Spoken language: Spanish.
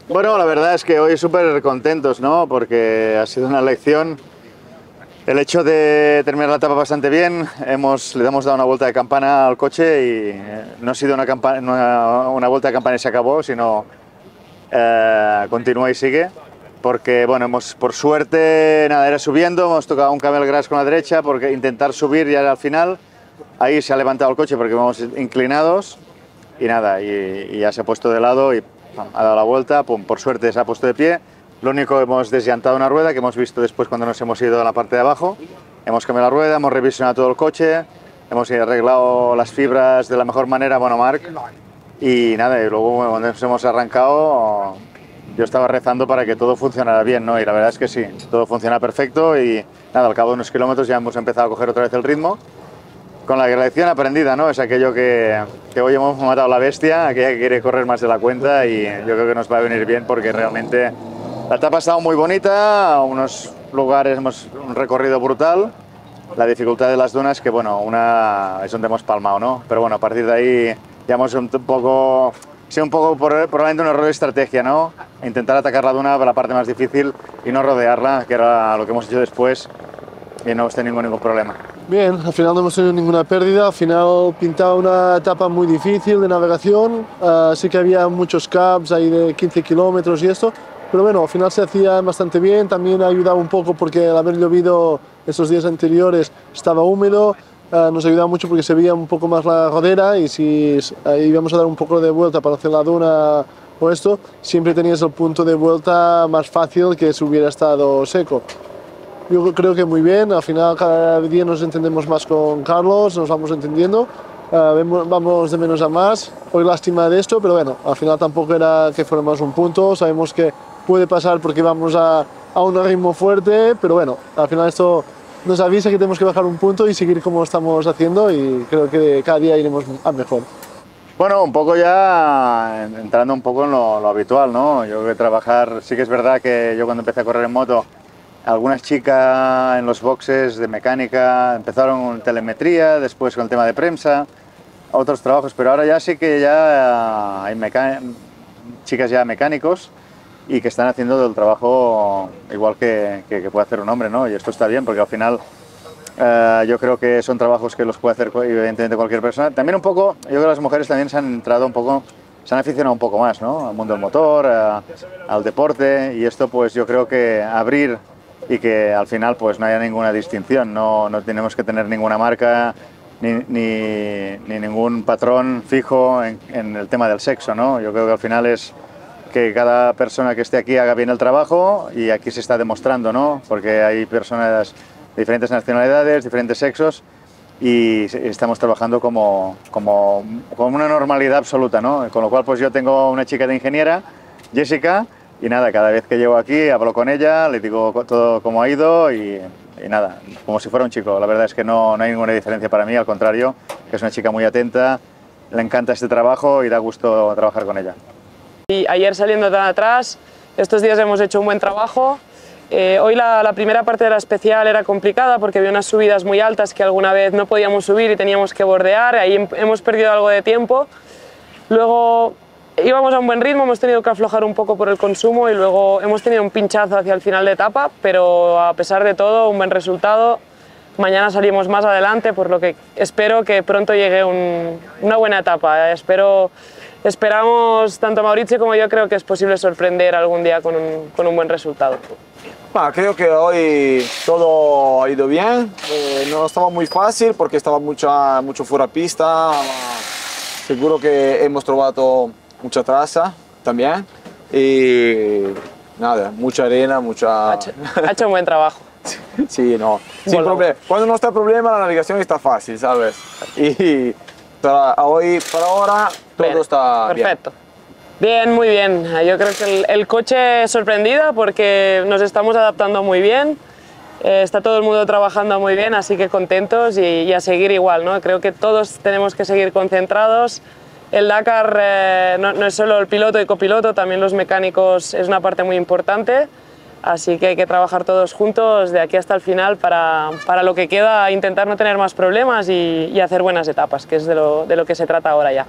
Bueno, la verdad es que hoy súper contentos, ¿no? Porque ha sido una lección. El hecho de terminar la etapa bastante bien, le hemos dado una vuelta de campana al coche y no ha sido una vuelta de campana y se acabó, sino continúa y sigue. Porque, bueno, por suerte, nada, era subiendo, hemos tocado un camel grass con la derecha, porque intentar subir ya al final, ahí se ha levantado el coche porque vamos inclinados y nada, y ya se ha puesto de lado y ha dado la vuelta, pum, por suerte se ha puesto de pie. Lo único, hemos desllantado una rueda que hemos visto después cuando nos hemos ido a la parte de abajo. Hemos cambiado la rueda, hemos revisionado todo el coche, hemos arreglado las fibras de la mejor manera, bueno, Marc, y nada, y luego cuando nos hemos arrancado, yo estaba rezando para que todo funcionara bien, ¿no? Y la verdad es que sí, todo funciona perfecto y nada, al cabo de unos kilómetros ya hemos empezado a coger otra vez el ritmo. Con la lección aprendida, ¿no? Es aquello que hoy hemos matado a la bestia, aquella que quiere correr más de la cuenta y yo creo que nos va a venir bien porque realmente la etapa ha estado muy bonita, a unos lugares hemos un recorrido brutal, la dificultad de las dunas que, bueno, una es donde hemos palmado, ¿no? Pero bueno, a partir de ahí ya hemos sido un poco probablemente un error de estrategia, ¿no? Intentar atacar la duna por la parte más difícil y no rodearla, que era lo que hemos hecho después y no hemos tenido ningún problema. Bien, al final no hemos tenido ninguna pérdida, al final pintaba una etapa muy difícil de navegación, sí que había muchos caps ahí de 15 kilómetros y esto, pero bueno, al final se hacía bastante bien, también ha ayudado un poco porque al haber llovido estos días anteriores estaba húmedo, nos ayudaba mucho porque se veía un poco más la rodera y si íbamos a dar un poco de vuelta para hacer la duna o esto, siempre tenías el punto de vuelta más fácil que si hubiera estado seco. Yo creo que muy bien, al final cada día nos entendemos más con Carlos, nos vamos entendiendo, vamos de menos a más. Hoy lástima de esto, pero bueno, al final tampoco era que fuera más un punto, sabemos que puede pasar porque vamos a un ritmo fuerte, pero bueno, al final esto nos avisa que tenemos que bajar un punto y seguir como estamos haciendo y creo que cada día iremos a mejor. Bueno, un poco ya entrando un poco en lo habitual, ¿no? Yo creo que trabajar, sí que es verdad que yo cuando empecé a correr en moto, algunas chicas en los boxes de mecánica empezaron con telemetría, después con el tema de prensa, otros trabajos, pero ahora ya sí que ya hay chicas ya mecánicos y que están haciendo el trabajo igual que puede hacer un hombre, ¿no? Y esto está bien porque al final yo creo que son trabajos que los puede hacer evidentemente cualquier persona. También un poco, yo creo que las mujeres también se han entrado un poco, se han aficionado un poco más, ¿no? Al mundo del motor, al deporte, y esto pues yo creo que abrir y que al final pues no haya ninguna distinción, no tenemos que tener ninguna marca ni ningún patrón fijo en el tema del sexo, ¿no? Yo creo que al final es que cada persona que esté aquí haga bien el trabajo y aquí se está demostrando, ¿no? Porque hay personas de diferentes nacionalidades, diferentes sexos y estamos trabajando como una normalidad absoluta, ¿no? Con lo cual pues yo tengo una chica de ingeniera, Jessica, y nada, cada vez que llego aquí hablo con ella, le digo todo cómo ha ido y nada, como si fuera un chico. La verdad es que no hay ninguna diferencia para mí, al contrario, que es una chica muy atenta, le encanta este trabajo y da gusto trabajar con ella. Y ayer saliendo tan atrás, estos días hemos hecho un buen trabajo. Hoy la primera parte de la especial era complicada porque había unas subidas muy altas que alguna vez no podíamos subir y teníamos que bordear, ahí hemos perdido algo de tiempo. Luego íbamos a un buen ritmo, hemos tenido que aflojar un poco por el consumo y luego hemos tenido un pinchazo hacia el final de etapa, pero a pesar de todo, un buen resultado. Mañana salimos más adelante, por lo que espero que pronto llegue una buena etapa. Esperamos, tanto Mauricio como yo, creo que es posible sorprender algún día con un buen resultado. Creo que hoy todo ha ido bien, no estaba muy fácil porque estaba mucho fuera pista, seguro que hemos probado mucha traza también y nada, mucha arena, Ha hecho un buen trabajo. Sí, no, sin problema. Cuando no está problema la navegación está fácil, ¿sabes? Y para ahora todo bien, está perfecto. Bien, muy bien. Yo creo que el coche es sorprendida porque nos estamos adaptando muy bien. Está todo el mundo trabajando muy bien, así que contentos y a seguir igual, ¿no? Creo que todos tenemos que seguir concentrados. El Dakar no es solo el piloto y copiloto, también los mecánicos es una parte muy importante. Así que hay que trabajar todos juntos de aquí hasta el final para lo que queda, intentar no tener más problemas y hacer buenas etapas, que es de lo que se trata ahora ya.